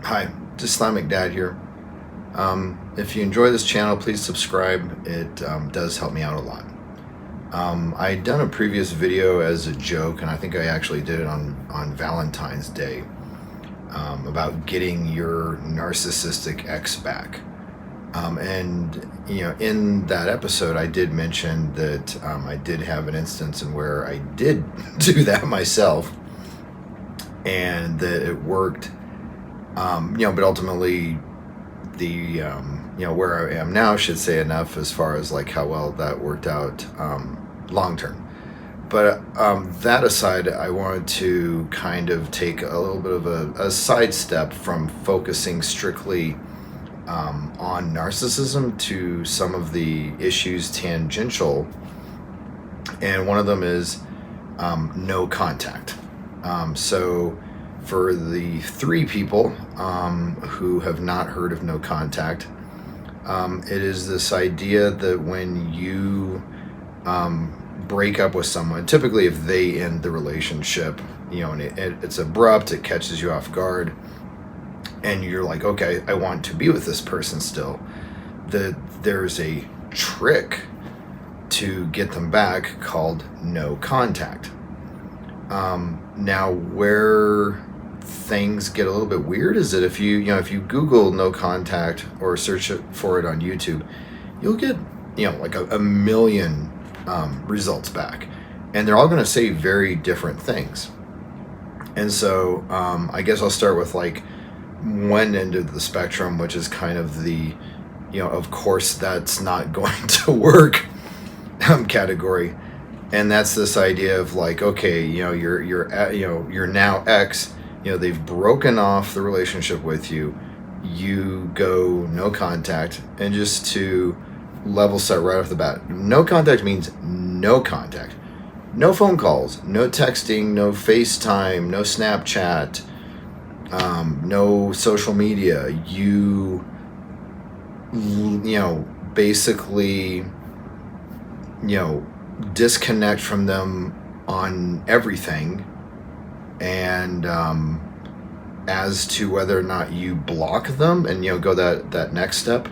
Hi, just Islamic Dad here. If you enjoy this channel, please subscribe. It does help me out a lot. I had done a previous video as a joke, and I think I actually did it on Valentine's Day, about getting your narcissistic ex back. And in that episode, I did mention that I did have an instance in where I did do that myself, and that it worked. But ultimately, the where I am now should say enough as far as like how well that worked out long term. But that aside, I wanted to kind of take a little bit of a sidestep from focusing strictly on narcissism to some of the issues tangential, and one of them is no contact. So for the three people who have not heard of no contact, it is this idea that when you break up with someone, typically if they end the relationship, and it's abrupt, it catches you off guard, and you're like, okay, I want to be with this person still, that there's a trick to get them back called no contact. Now, where things get a little bit weird is that if you Google no contact or search for it on YouTube, you'll get like a million results back, and they're all going to say very different things. And so I guess I'll start with like one end of the spectrum, which is kind of the of course that's not going to work category. And that's this idea of like, okay, you're now ex, they've broken off the relationship with you. You go no contact, and just to level set right off the bat, no contact means no contact. No phone calls, no texting, no FaceTime, no Snapchat, no social media. You basically, disconnect from them on everything. And as to whether or not you block them and go that next step,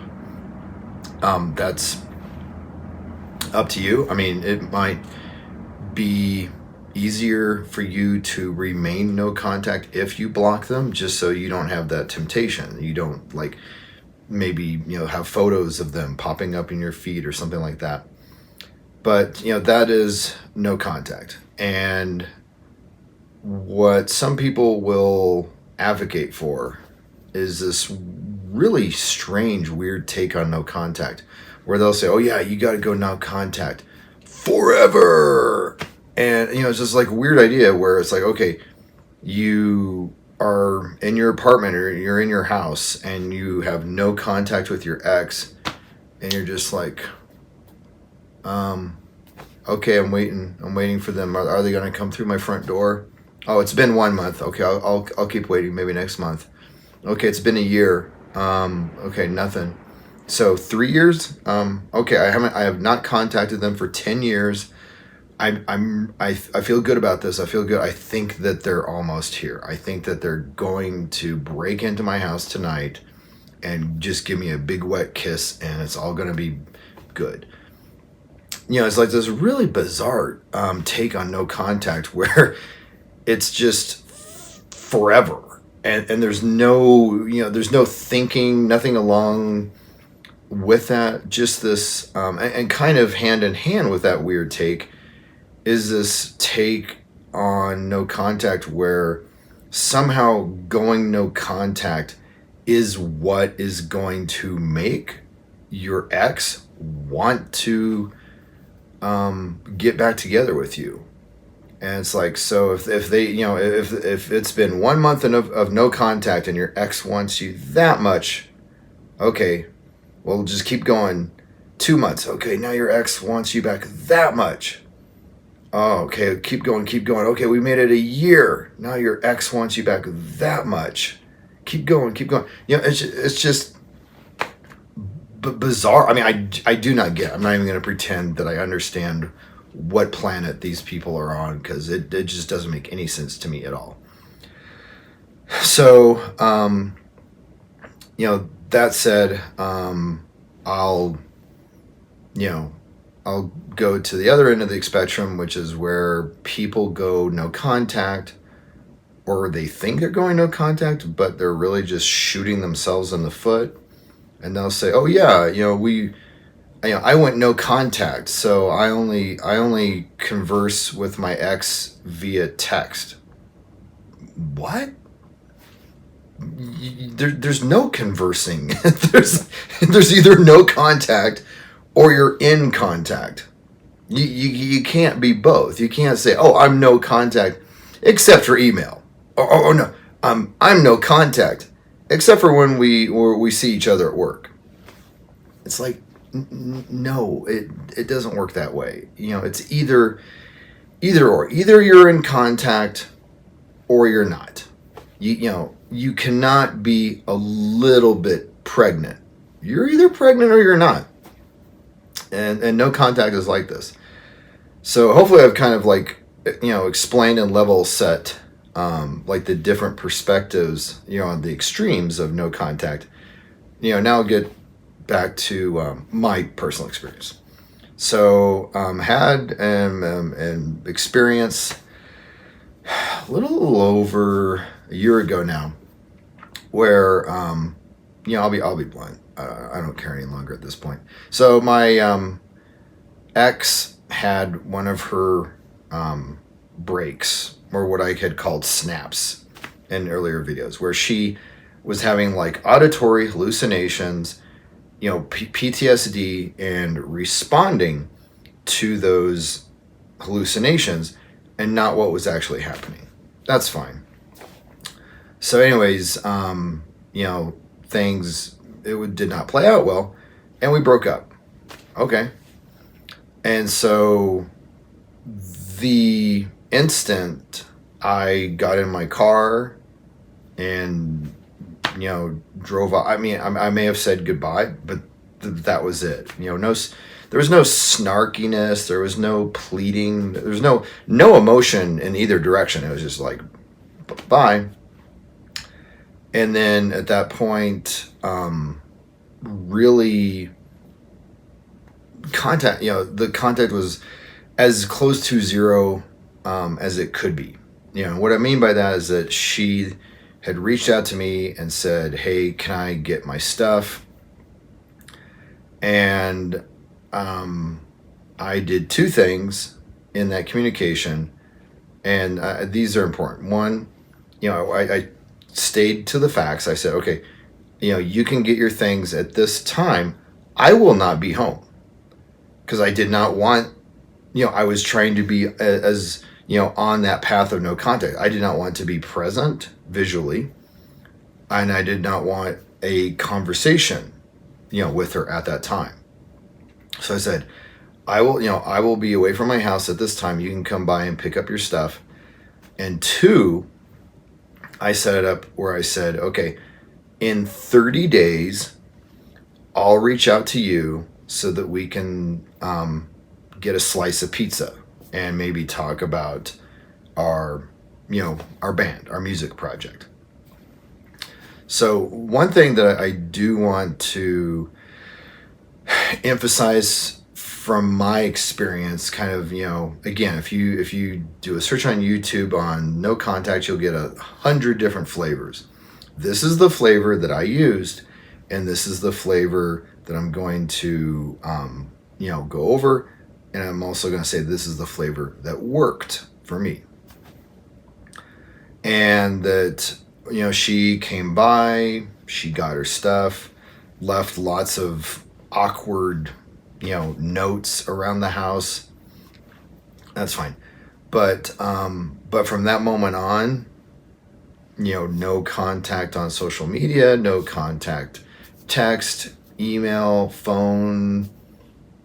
that's up to you. I mean, it might be easier for you to remain no contact if you block them, just so you don't have that temptation. You don't like maybe have photos of them popping up in your feed or something like that. But that is no contact. And what some people will advocate for is this really strange, weird take on no contact, where they'll say, oh yeah, you got to go no contact forever. And it's just like a weird idea where it's like, okay, you are in your apartment or you're in your house and you have no contact with your ex, and you're just like, okay, I'm waiting for them. Are they going to come through my front door? Oh, it's been 1 month. Okay, I'll keep waiting. Maybe next month. Okay, it's been a year. Okay, nothing. So 3 years. Okay, I have not contacted them for 10 years. I feel good about this. I feel good. I think that they're almost here. I think that they're going to break into my house tonight and just give me a big wet kiss, and it's all going to be good. It's like this really bizarre take on no contact where it's just forever, and there's no there's no thinking, nothing along with that. Just this and kind of hand in hand with that weird take is this take on no contact where somehow going no contact is what is going to make your ex want to get back together with you. And it's like, so if they if it's been 1 month of no contact and your ex wants you that much, okay, well, just keep going. 2 months, okay, now your ex wants you back that much. Oh, okay, keep going. Okay, we made it a year, now your ex wants you back that much. Keep going. It's just bizarre. I mean, I do not get, I'm not even going to pretend that I understand what planet these people are on, because it just doesn't make any sense to me at all. So that said, I'll, you know, I'll go to the other end of the spectrum, which is where people go no contact, or they think they're going no contact, but they're really just shooting themselves in the foot. And they'll say, "Oh yeah, I went no contact, so I only converse with my ex via text." What? There's no conversing. there's either no contact or you're in contact. You can't be both. You can't say, "Oh, I'm no contact," except for email. Or no, I'm no contact, except for when we see each other at work. It's like, no, it doesn't work that way. It's either or. Either you're in contact or you're not. You cannot be a little bit pregnant. You're either pregnant or you're not. And no contact is like this. So hopefully I've kind of explained and level set like the different perspectives, on the extremes of no contact. Now I'll get back to my personal experience. So had an experience a little over a year ago now, where I'll be blunt. I don't care any longer at this point. So my ex had one of her breaks, or what I had called snaps in earlier videos, where she was having like auditory hallucinations, PTSD, and responding to those hallucinations and not what was actually happening. That's fine. So anyways, things, did not play out well, and we broke up. Okay. And so the instant I got in my car and, drove off, I may have said goodbye, but that was it. There was no snarkiness. There was no pleading. There was no emotion in either direction. It was just like, bye. And then at that point, really contact, the contact was as close to zero as it could be. What I mean by that is that she had reached out to me and said, "Hey, can I get my stuff?" And I did two things in that communication, and these are important. One, I stayed to the facts. I said, "Okay, you can get your things at this time. I will not be home," because I did not want, I was trying to be as on that path of no contact. I did not want to be present visually, and I did not want a conversation, with her at that time. So I said, I will be away from my house at this time. You can come by and pick up your stuff. And two, I set it up where I said, "Okay, in 30 days, I'll reach out to you so that we can get a slice of pizza and maybe talk about our band, our music project." So one thing that I do want to emphasize from my experience, kind of, again, if you do a search on YouTube on no contact, you'll get 100 different flavors. This is the flavor that I used, and this is the flavor that I'm going to go over, and I'm also going to say this is the flavor that worked for me. And that, she came by, she got her stuff, left lots of awkward, notes around the house. That's fine. But from that moment on, no contact on social media, no contact, text, email, phone,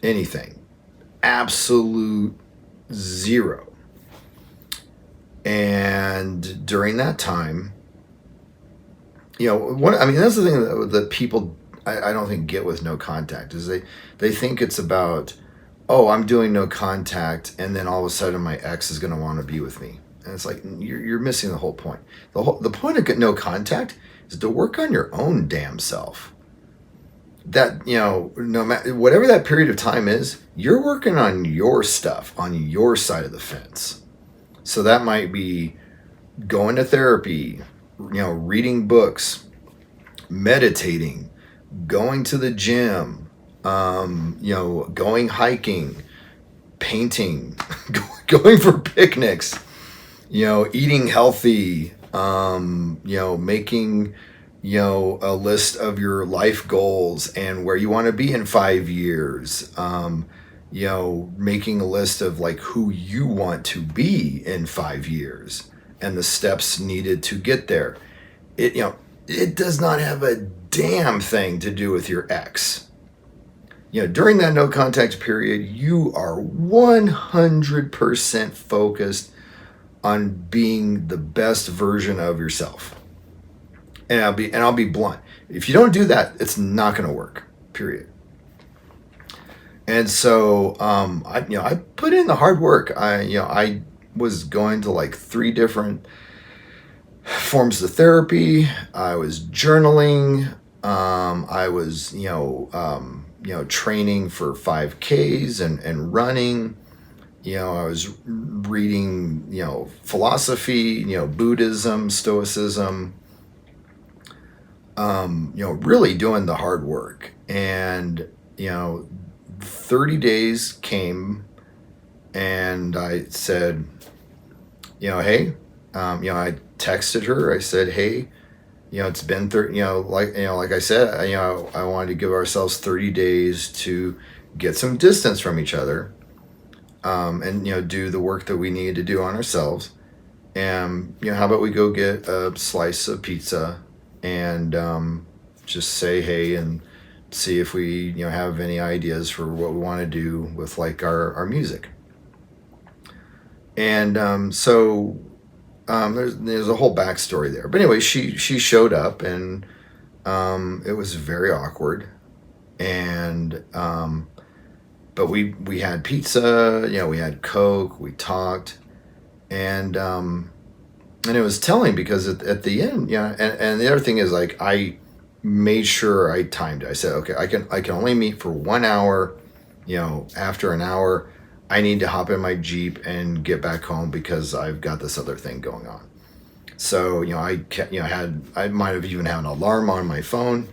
anything. Absolute zero. And during that time, that's the thing that people, I don't think, get with no contact, is they think it's about, "Oh, I'm doing no contact, and then all of a sudden my ex is going to want to be with me." And it's like, you're missing the whole point. The point of no contact is to work on your own damn self. That, no matter whatever that period of time is, you're working on your stuff on your side of the fence. So that might be going to therapy, reading books, meditating, going to the gym, going hiking, painting, going for picnics, eating healthy, making, a list of your life goals and where you want to be in 5 years, making a list of like who you want to be in 5 years and the steps needed to get there. It does not have a damn thing to do with your ex. During that no contact period, you are 100% focused on being the best version of yourself. And I'll be blunt. If you don't do that, it's not going to work. Period. And so I put in the hard work. I was going to like 3 different forms of therapy. I was journaling. I was training for 5Ks and running. I was reading philosophy, Buddhism, Stoicism. Really doing the hard work. And 30 days came, and I said, hey, I texted her. I said, hey, it's been 30, like I said, I wanted to give ourselves 30 days to get some distance from each other, and do the work that we needed to do on ourselves. And how about we go get a slice of pizza and just say hey and see if we have any ideas for what we want to do with like our music. And there's a whole backstory there. But anyway, she showed up, and it was very awkward. And but we had pizza, we had Coke, we talked, and it was telling because at the end, and the other thing is like I made sure I timed it. I said, okay, I can only meet for 1 hour. After an hour, I need to hop in my Jeep and get back home because I've got this other thing going on. So I might have even had an alarm on my phone.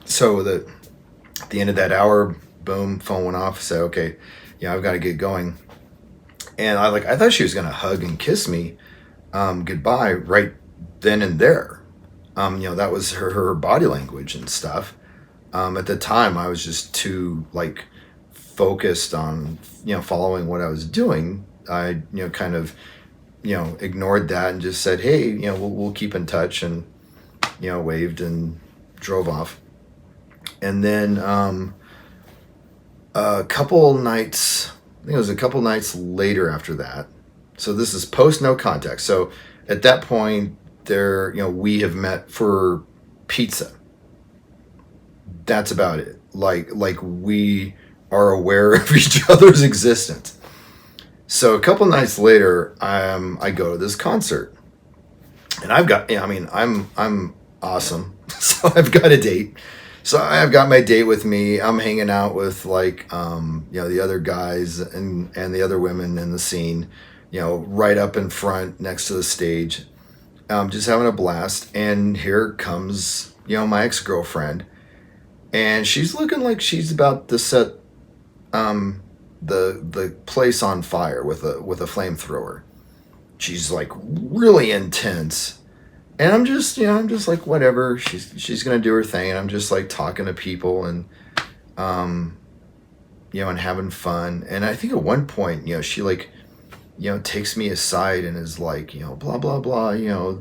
So that at the end of that hour, boom, phone went off. Said, okay, I've got to get going. And I thought she was gonna hug and kiss me goodbye right then and there. That was her body language and stuff. At the time, I was just too focused on following what I was doing. I kind of ignored that and just said, hey, we'll keep in touch, and waved and drove off. And then a couple nights, I think it was a couple nights later after that. So this is post no contact. So at that point, we have met for pizza. That's about it. Like we are aware of each other's existence. So a couple nights later, I go to this concert, and I've got, I'm awesome. So I've got a date. So I've got my date with me. I'm hanging out with the other guys and the other women in the scene, right up in front next to the stage, just having a blast. And here comes, my ex-girlfriend, and she's looking like she's about to set the place on fire with a flamethrower. She's really intense. And I'm just like, whatever. She's gonna do her thing, and I'm just talking to people and and having fun. And I think at one point, she takes me aside and is like, blah blah blah, you're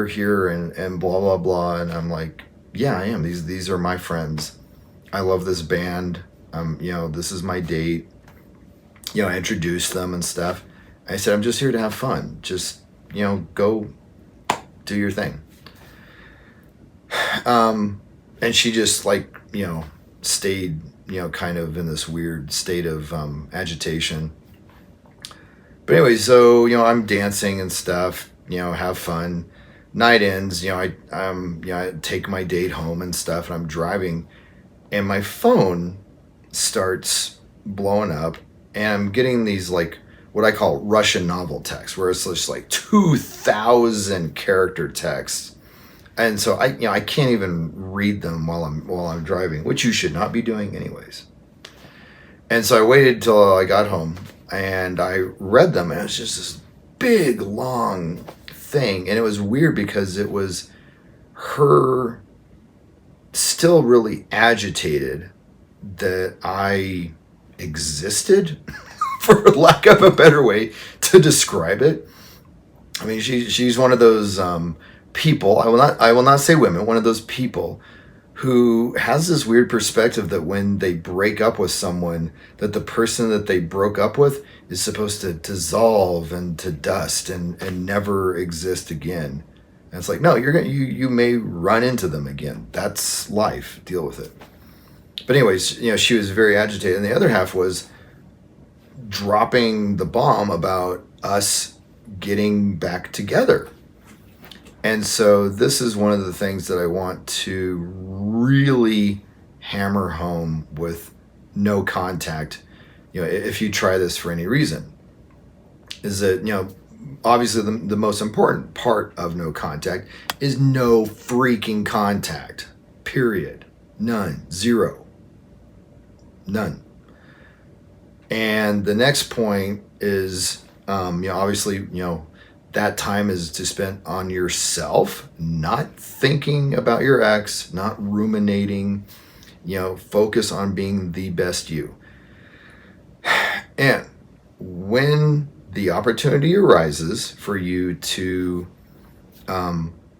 here and blah blah blah. And I'm like, yeah, I am. These are my friends. I love this band. This is my date. I introduced them and stuff. I said, I'm just here to have fun. Just, go do your thing. And she just stayed, kind of in this weird state of agitation. But anyway, so I'm dancing and stuff. Have fun. Night ends. I take my date home and stuff, and I'm driving, and my phone starts blowing up, and I'm getting these like what I call Russian novel text, where it's just like 2,000 character texts, and so I can't even read them while I'm driving, which you should not be doing anyways. And so I waited till I got home and I read them, and it was just this big long thing, and it was weird because it was her still really agitated that I existed, for lack of a better way to describe it. I mean, she's one of those people. I will not say women. One of those people who has this weird perspective that when they break up with someone, that the person that they broke up with is supposed to dissolve and to dust and never exist again. And it's like, no, you may run into them again. That's life. Deal with it. But anyways, she was very agitated, and the other half was dropping the bomb about us getting back together. And so this is one of the things that I want to really hammer home with no contact. If you try this for any reason, is that, obviously the most important part of no contact is no freaking contact, period. None, zero, none. And the next point is, obviously, that time is to spend on yourself, not thinking about your ex, not ruminating, focus on being the best you. And when the opportunity arises for you to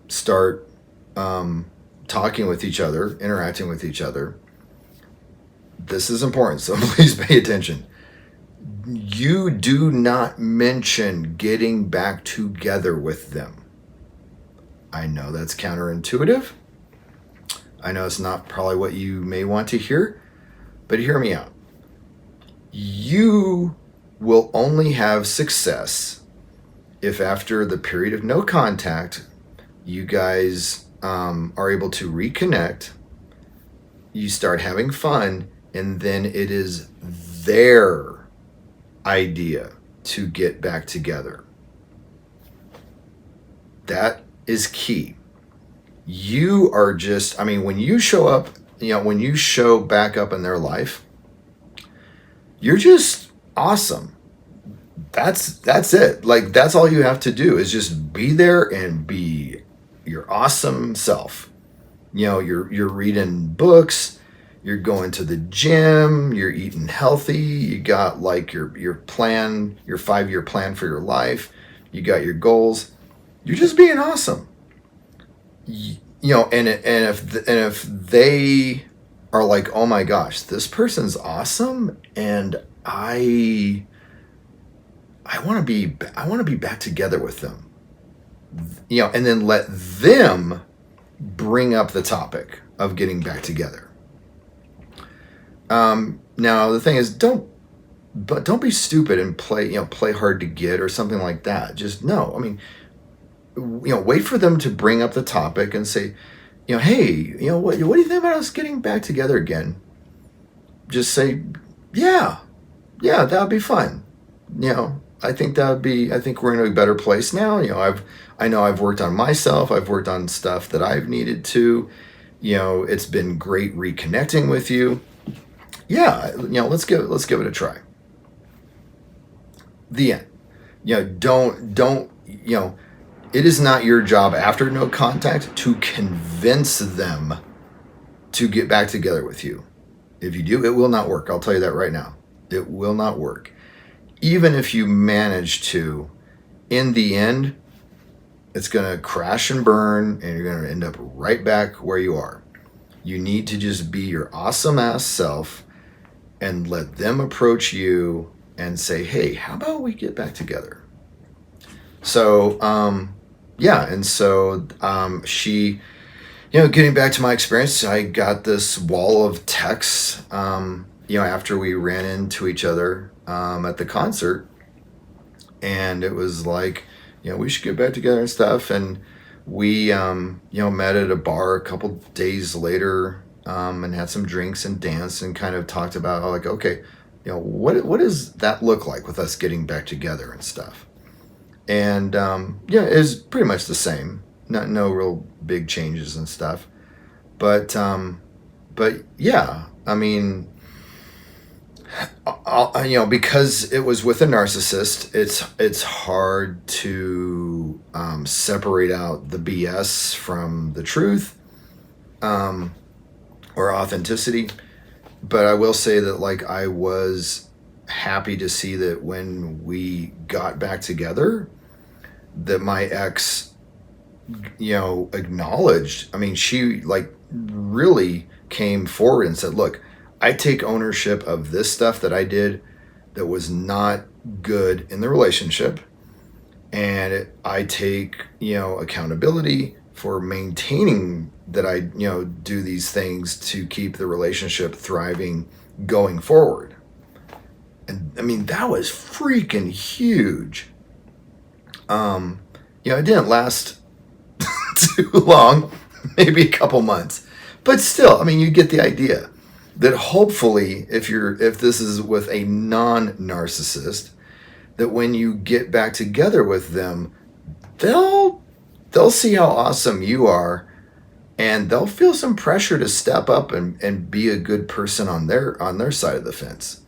start talking with each other, interacting with each other, this is important, so please pay attention. You do not mention getting back together with them. I know that's counterintuitive. I know it's not probably what you may want to hear, but hear me out. You will only have success if after the period of no contact, you guys are able to reconnect, you start having fun, and then it is their idea to get back together. That is key. You are just, when you show up, when you show back up in their life, you're just awesome. That's it. Like, that's all you have to do is just be there and be your awesome self. You're reading books, you're going to the gym, you're eating healthy, you got like your plan, your 5-year plan for your life, you got your goals. You're just being awesome. And if they are like, oh my gosh, this person's awesome, and I want to be back together with them. And then let them bring up the topic of getting back together. Now the thing is, don't be stupid and play hard to get or something like that. Just no. Wait for them to bring up the topic and say, hey, what do you think about us getting back together again? Just say, yeah, that would be fun. I think we're in a better place now. I know I've worked on myself. I've worked on stuff that I've needed to. It's been great reconnecting with you. Yeah, let's give it a try. The end. Don't it is not your job after no contact to convince them to get back together with you. If you do, it will not work. I'll tell you that right now. It will not work. Even if you manage to, in the end, it's going to crash and burn, and you're going to end up right back where you are. You need to just be your awesome ass self and let them approach you and say, hey, how about we get back together? So, and so she, getting back to my experience, I got this wall of texts, after we ran into each other at the concert. and it was like, we should get back together and stuff. And we, met at a bar a couple days later, and had some drinks and danced and kind of talked about like, okay, what does that look like with us getting back together and stuff. And it was pretty much the same. No real big changes and stuff. But yeah, I mean, because it was with a narcissist, it's hard to separate out the BS from the truth, or authenticity. But I will say that like I was happy to see that when we got back together, that my ex, acknowledged. I mean, she like really came forward and said, "Look, I take ownership of this stuff that I did that was not good in the relationship, and I take accountability for maintaining that I do these things to keep the relationship thriving going forward." And I mean, that was freaking huge. It didn't last too long, maybe a couple months, but still, I mean, you get the idea that hopefully if this is with a non-narcissist, that when you get back together with them, they'll see how awesome you are, and they'll feel some pressure to step up and be a good person on their side of the fence.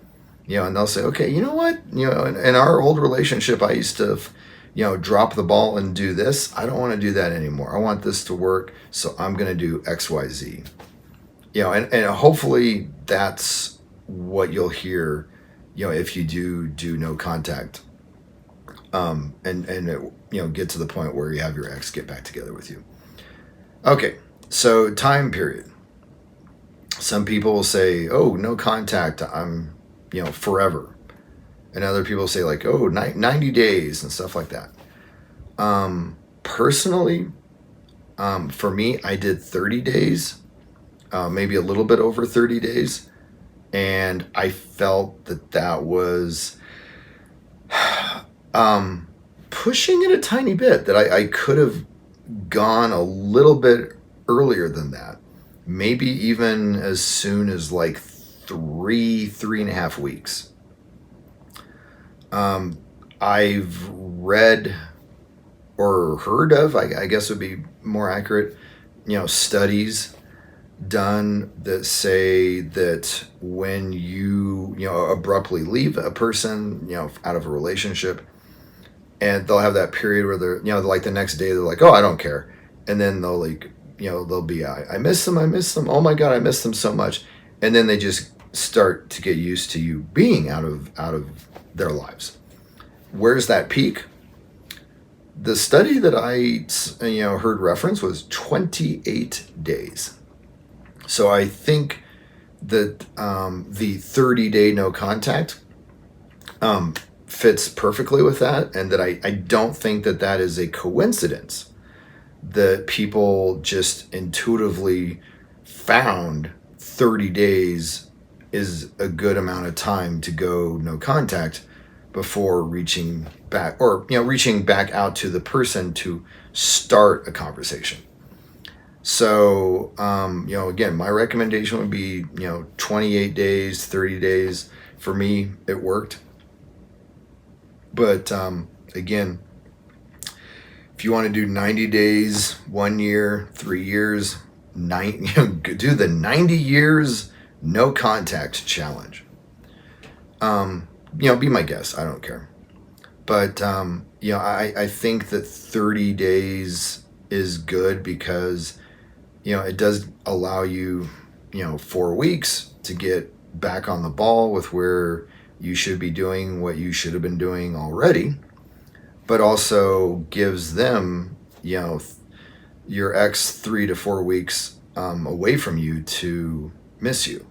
And they'll say, okay, you know what? In our old relationship, I used to, drop the ball and do this. I don't want to do that anymore. I want this to work, so I'm going to do X, Y, Z. And hopefully that's what you'll hear, if you do no contact, and it, get to the point where you have your ex get back together with you. Okay, so time period. Some people will say, oh, no contact, I'm, forever. And other people say like, oh, 90 days and stuff like that. Personally, for me, I did 30 days. Maybe a little bit over 30 days. And I felt that was pushing it a tiny bit, that I could have gone a little bit earlier than that. Maybe even as soon as like 3.5 weeks. I've read or heard of, I guess would be more accurate, studies done that say that when you abruptly leave a person out of a relationship, and they'll have that period where they're like the next day they're like, oh, I don't care, and then they'll like they'll be I miss them, oh my god, I miss them so much, and then they just start to get used to you being out of their lives. Where's that peak? The study that I heard reference was 28 days. So I think that the 30-day no contact fits perfectly with that, and that I don't think that is a coincidence that people just intuitively found 30 days is a good amount of time to go no contact before reaching back, or reaching back out to the person to start a conversation. So again, my recommendation would be 28 days, 30 days. For me, it worked. But again, if you want to do 90 days, 1 year, 3 years, do the 90 years no contact challenge. Be my guest. I don't care. But I think that 30 days is good because it does allow you 4 weeks to get back on the ball with where you should be doing what you should have been doing already, but also gives them your ex 3 to 4 weeks away from you to miss you.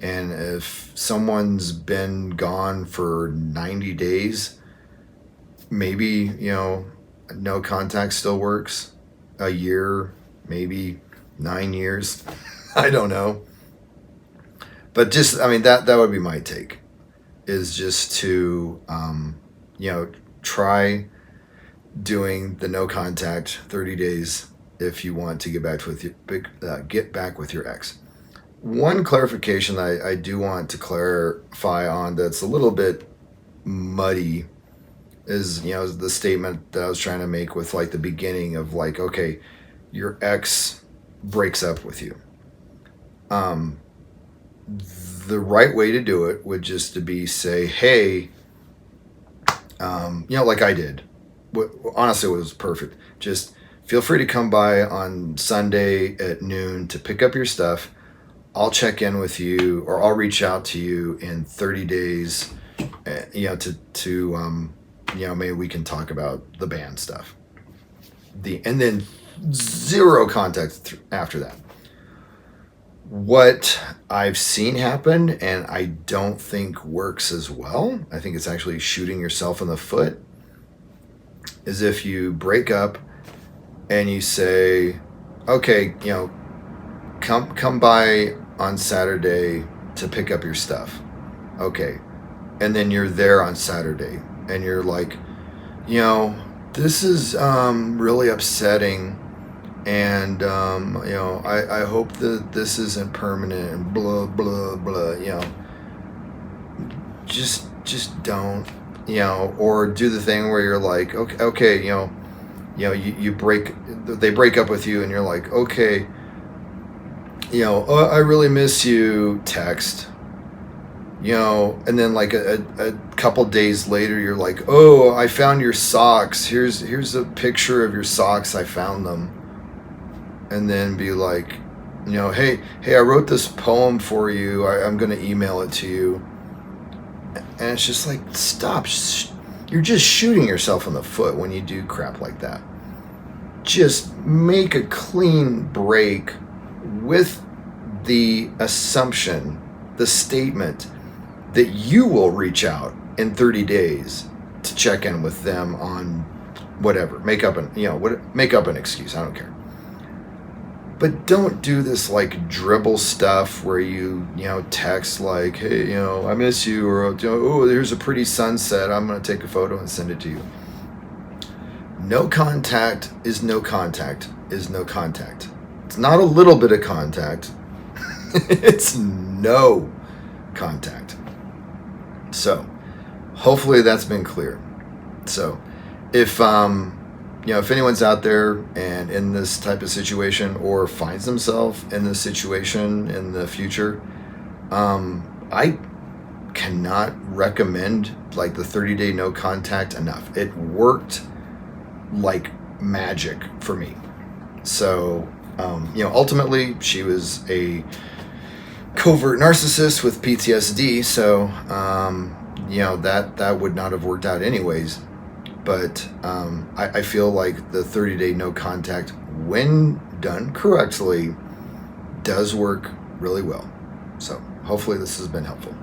And if someone's been gone for 90 days, maybe, no contact still works. A year, maybe 9 years. I don't know. But just, that would be my take, is just to, try doing the no contact 30 days if you want to get back with your ex. One clarification I do want to clarify on that's a little bit muddy is, the statement that I was trying to make with like the beginning of like, okay, your ex breaks up with you. The right way to do it would just to be say, hey, like I did. Honestly, it was perfect. Just feel free to come by on Sunday at noon to pick up your stuff. I'll check in with you, or I'll reach out to you in 30 days, to maybe we can talk about the band stuff. And then zero contact after that. What I've seen happen, and I don't think works as well, I think it's actually shooting yourself in the foot, is if you break up and you say, okay, come by on Saturday to pick up your stuff. Okay. And then you're there on Saturday and you're like, this is really upsetting, and I hope that this isn't permanent, and blah blah blah. Just don't, or do the thing where you're like, okay, they break up with you, and you're like, okay, I really miss you, text. And then like a couple days later, you're like, oh, I found your socks. Here's a picture of your socks. I found them. And then be like, hey, I wrote this poem for you. I'm going to email it to you. And it's just like, stop. You're just shooting yourself in the foot when you do crap like that. Just make a clean break with the assumption, the statement that you will reach out in 30 days to check in with them on whatever. Make up an excuse. I don't care. But don't do this like dribble stuff where you text like, hey, I miss you, or oh, there's a pretty sunset. I'm going to take a photo and send it to you. No contact is no contact is no contact. It's not a little bit of contact. It's no contact. So hopefully that's been clear. So if if anyone's out there and in this type of situation, or finds themselves in this situation in the future, I cannot recommend like the 30-day no contact enough. It worked like magic for me. So ultimately she was a covert narcissist with PTSD, so that would not have worked out anyways. But I feel like the 30-day no contact, when done correctly, does work really well. So hopefully this has been helpful.